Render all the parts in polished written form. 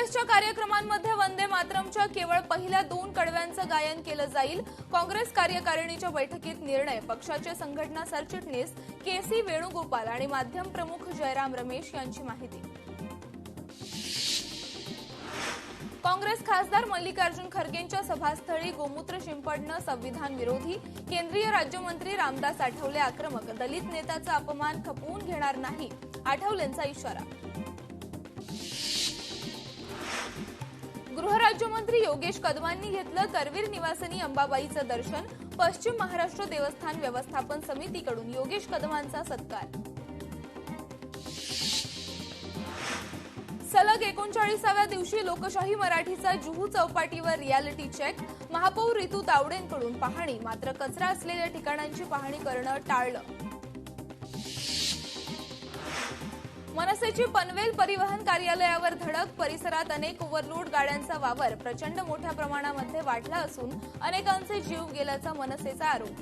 काँग्रेसच्या कार्यक्रमांमध्ये वंदे मातरमच्या केवळ पहिल्या 2 कडव्यांचं गायन केलं जाईल। काँग्रेस कार्यकारिणीच्या बैठकीत निर्णय। पक्षाचे संघटना सरचिटणीस के.सी. वेणुगोपाल आणि माध्यम प्रमुख जयराम रमेश यांची माहिती। काँग्रेस खासदार मल्लिकार्जुन खरगेंच्या सभास्थळी गोमूत्र शिंपडणं संविधान विरोधी। केंद्रीय राज्यमंत्री रामदास आठवले आक्रमक। दलित नेत्याचा अपमान खपवून घेणार नाही, आठवलेंचा इशारा। गृहराज्यमंत्री योगेश कदमांनी घेतलं करवीर निवासिनी अंबाबाईचं दर्शन। पश्चिम महाराष्ट्र देवस्थान व्यवस्थापन समितीकडून योगेश कदमांचा सत्कार। सलग 39व्या दिवशी लोकशाही मराठीचा जुहू चौपाटीवर रियालिटी चेक। महापौर रितू तावडेंकडून पाहणी, मात्र कचरा असलेल्या ठिकाणांची पाहणी करणं टाळलं। मनसेची पनवेल परिवहन कार्यालयावर धडक। परिसरात अनेक ओव्हरलोड गाड्यांचा वावर प्रचंड मोठ्या प्रमाणामध्ये वाढला असून अनेकांचे जीव गेल्याचा मनसेचा आरोप।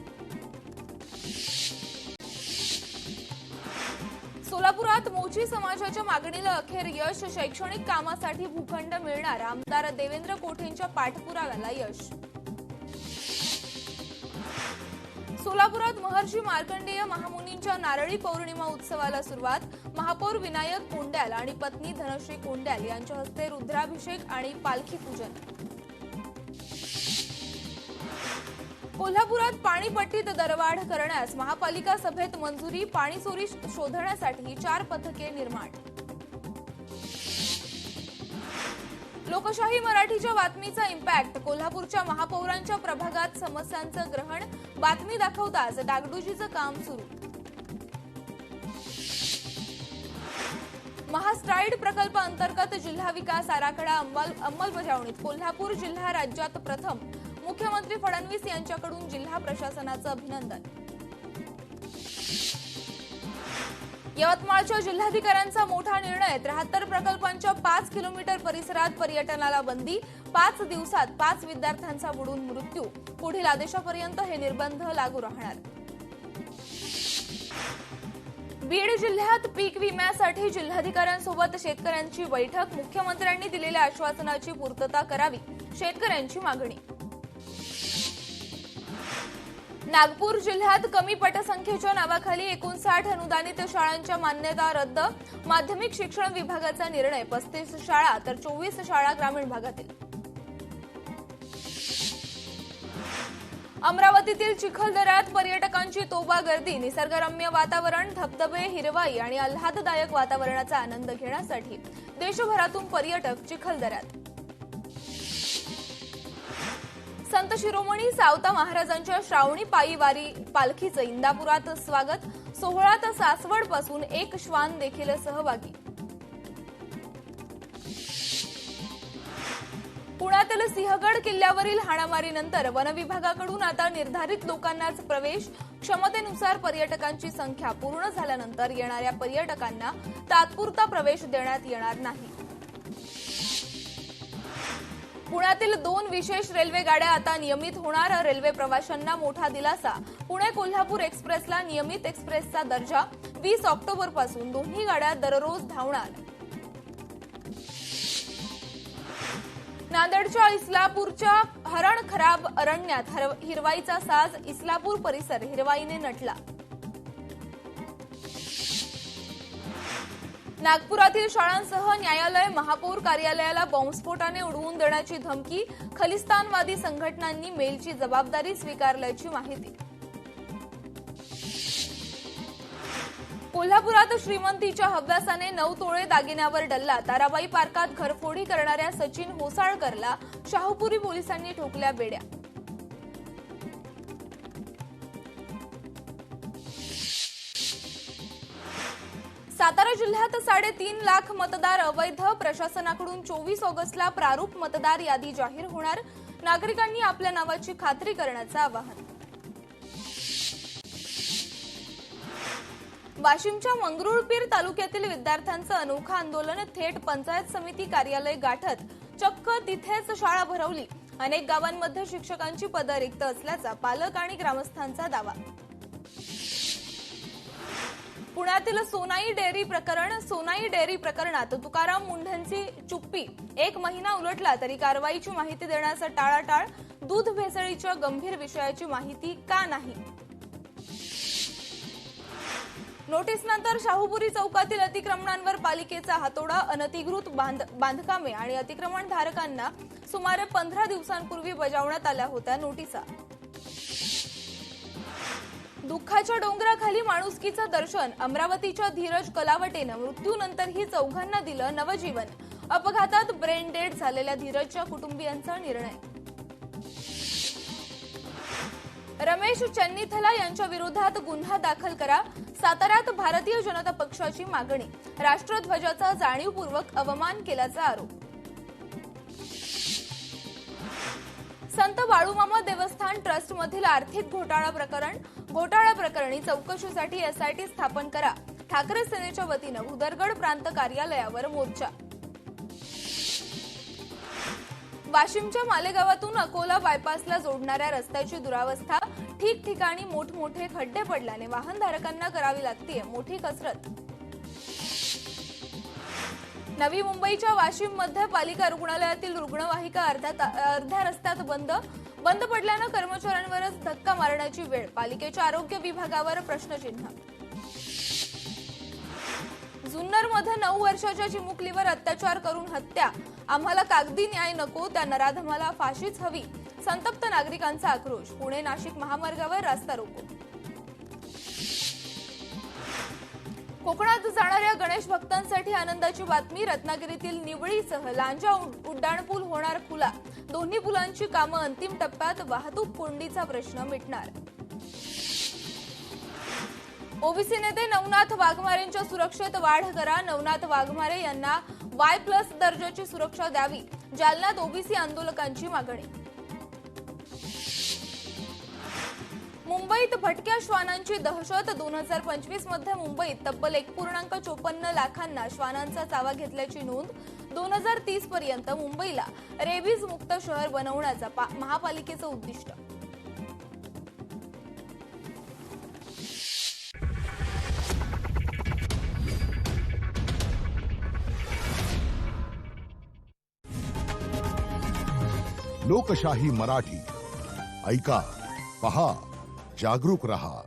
सोलापुरात मोची समाजाच्या मागणीला अखेर यश। शैक्षणिक कामासाठी भूखंड मिळणार, आमदार देवेंद्र कोठेंच्या पाठपुराव्याला यश। सोलापुरात महर्षी मार्कंडेय महामुनींच्या नारळी पौर्णिमा उत्सवाला सुरुवात। महापौर विनायक कोंड्याल आणि पत्नी धनश्री कोंड्याल यांच्या हस्ते रुद्राभिषेक आणि पालखी पूजन। कोल्हापुरात पाणीपट्टीत दरवाढ करण्यास महापालिका सभेत मंजुरी। पाणी चोरी शोधण्यासाठी 4 पथके निर्माण। लोकशाही मराठीच्या बातमीचा इम्पॅक्ट। कोल्हापूरच्या महापौरांच्या प्रभागात समस्यांचं ग्रहण। बातमी दाखवताच डागडुजीचं काम सुरू। महास्ट्राईड प्रकल्पाअंतर्गत जिल्हा विकास आराखडा अंमलबजावणीत कोल्हापूर जिल्हा राज्यात प्रथम। मुख्यमंत्री फडणवीस यांच्याकडून जिल्हा प्रशासनाचं अभिनंदन। यवतमाळच्या जिल्हाधिकाऱ्यांचा मोठा निर्णय। 73 प्रकल्पांच्या 5 किलोमीटर परिसरात पर्यटनाला बंदी। 5 दिवसात 5 विद्यार्थ्यांचा बुडून मृत्यू। पुढील आदेशापर्यंत हे निर्बंध लागू राहणार। बीड जिल्ह्यात पीक विम्यासाठी जिल्हाधिकाऱ्यांसोबत शेतकऱ्यांची बैठक। मुख्यमंत्र्यांनी दिलेल्या आश्वासनाची पूर्तता करावी, शेतकऱ्यांची मागणी। नागपूर जिल्ह्यात कमी पटसंख्येच्या नावाखाली 59 अनुदानित शाळांच्या मान्यता रद्द। माध्यमिक शिक्षण विभागाचा निर्णय। 35 शाळा तर 24 शाळा ग्रामीण भागातील। अमरावतीतील चिखलदऱ्यात पर्यटकांची तोबा गर्दी। निसर्गरम्य वातावरण, धबधबे, हिरवाई आणि आल्हाददायक वातावरणाचा आनंद घेण्यासाठी देशभरातून पर्यटक चिखलदऱ्यात। संत शिरोमणी सावता महाराजांच्या श्रावणी पायी वारी पालखीचं इंदापुरात स्वागत। सोहळ्यात सासवडपासून एक श्वान देखील सहभागी। पुण्यातील सिंहगड किल्ल्यावरील हाणामारीनंतर वनविभागाकडून आता निर्धारित लोकांनाच प्रवेश। क्षमतेनुसार पर्यटकांची संख्या पूर्ण झाल्यानंतर येणाऱ्या पर्यटकांना तात्पुरता प्रवेश देण्यात येणार नाही। पुण्यातील 2 विशेष रेल्वे गाड्या आता नियमित होणार। रेल्वे प्रवाशांना मोठा दिलासा। पुणे कोल्हापूर एक्सप्रेसला नियमित एक्सप्रेसचा दर्जा। 20 ऑक्टोबरपासून दोन्ही गाड्या दररोज धावणार। नांदेडच्या इस्लापूरच्या हरणखराब अरण्यात हिरवाईचा साज। इस्लापूर परिसर हिरवाईने नटला। नागपुरातील शाळांसह न्यायालय, महापौर कार्यालयाला बॉम्बस्फोटाने उडवून देण्याची धमकी। खलिस्तानवादी संघटनांनी मेलची जबाबदारी स्वीकारल्याची माहिती। कोल्हापुरात श्रीमंतीच्या हव्यासाने 9 तोळे दागिन्यावर डल्ला। ताराबाई पार्कात घरफोडी करणाऱ्या सचिन होसाळकरला शाहूपुरी पोलिसांनी ठोकल्या बेड्या। सातारा जिल्ह्यात 3.5 लाख मतदार अवैध। प्रशासनाकडून 24 ऑगस्टला प्रारूप मतदार यादी जाहीर होणार। नागरिकांनी आपल्या नावाची खात्री करण्याचं आवाहन। वाशिमच्या मंगरुळपीर तालुक्यातील विद्यार्थ्यांचं अनोखं आंदोलन। थेट पंचायत समिती कार्यालय गाठत चक्क तिथेच शाळा भरवली। अनेक गावांमध्ये शिक्षकांची पदं रिक्त असल्याचा पालक आणि ग्रामस्थांचा दावा। पुण्यातील सोनाई डेअरी प्रकरणात तुकाराम मुंढेंची चुप्पी 1 महिना उलटला तरी कारवाईची माहिती देण्याचा टाळाटाळ. दूध भेसळीच्या गंभीर विषयाची माहिती का नाही? नोटीसनंतर शाहूपुरी चौकातील अतिक्रमणांवर पालिकेचा हातोडा. अनधिकृत बांधकामे आणि अतिक्रमणधारकांना सुमारे 15 दिवसांपूर्वी बजावण्यात आल्या होत्या नोटिसा. दुःखाच्या डोंगराखाली माणुसकीचं दर्शन. अमरावतीच्या धीरज कलावटेनं मृत्यूनंतरही चौघांना दिलं नवजीवन. अपघातात ब्रेन डेड झालेल्या धीरजच्या कुटुंबियांचा निर्णय. रमेश चन्नीथला यांच्या विरोधात गुन्हा दाखल करा. साताऱ्यात भारतीय जनता पक्षाची मागणी. राष्ट्रध्वजाचा जाणीवपूर्वक अवमान केल्याचा आरोप. संत बाळूमामा देवस्थान ट्रस्टमधील आर्थिक घोटाळा प्रकरणी चौकशीसाठी एसआयटी स्थापन करा. ठाकरे सेनेच्या वतीनं भुदरगड प्रांत कार्यालयावर मोर्चा. वाशिमच्या मालेगावातून अकोला बायपासला जोडणाऱ्या रस्त्याची दुरावस्था. ठिकठिकाणी मोठमोठे खड्डे पडल्याने वाहनधारकांना करावी लागतेय मोठी कसरत. नवी मुंबईच्या वाशिममध्ये पालिका रुग्णालयातील रुग्णवाहिका अर्ध्या रस्त्यात बंद पडल्यानं कर्मचाऱ्यांवरच धक्का मारण्याची वेळ. पालिकेच्या आरोग्य विभागावर प्रश्नचिन्ह. जुन्नरमध्ये 9 वर्षाच्या चिमुकलीवर अत्याचार करून हत्या. आम्हाला कागदी न्याय नको, त्या नराधमाला फाशीच हवी. संतप्त नागरिकांचा आक्रोश. पुणे नाशिक महामार्गावर रास्ता रोको. कोकणात जाणाऱ्या गणेश भक्तांसाठी आनंदाची बातमी. रत्नागिरीतील निवळीसह लांजा उड्डाणपूल होणार खुला. दोन्ही पुलांची कामं अंतिम टप्प्यात. वाहतूक कोंडीचा प्रश्न मिटणार. ओबीसी नेते नवनाथ वाघमारेंच्या सुरक्षेत वाढ करा. नवनाथ वाघमारे यांना Y+ दर्जाची सुरक्षा द्यावी. जालन्यात ओबीसी आंदोलकांची मागणी. मुंबईत भटक्या श्वानांची दहशत. 2025 मध्ये मुंबईत तब्बल 1.54 लाखांना श्वानांचा चावा घेतल्याची नोंद. 2030 पर्यंत मुंबईला रेबीज मुक्त शहर बनवण्याचा महापालिकेचं उद्दिष्ट. लोकशाही मराठी ऐका, पहा, जागरूक रहा.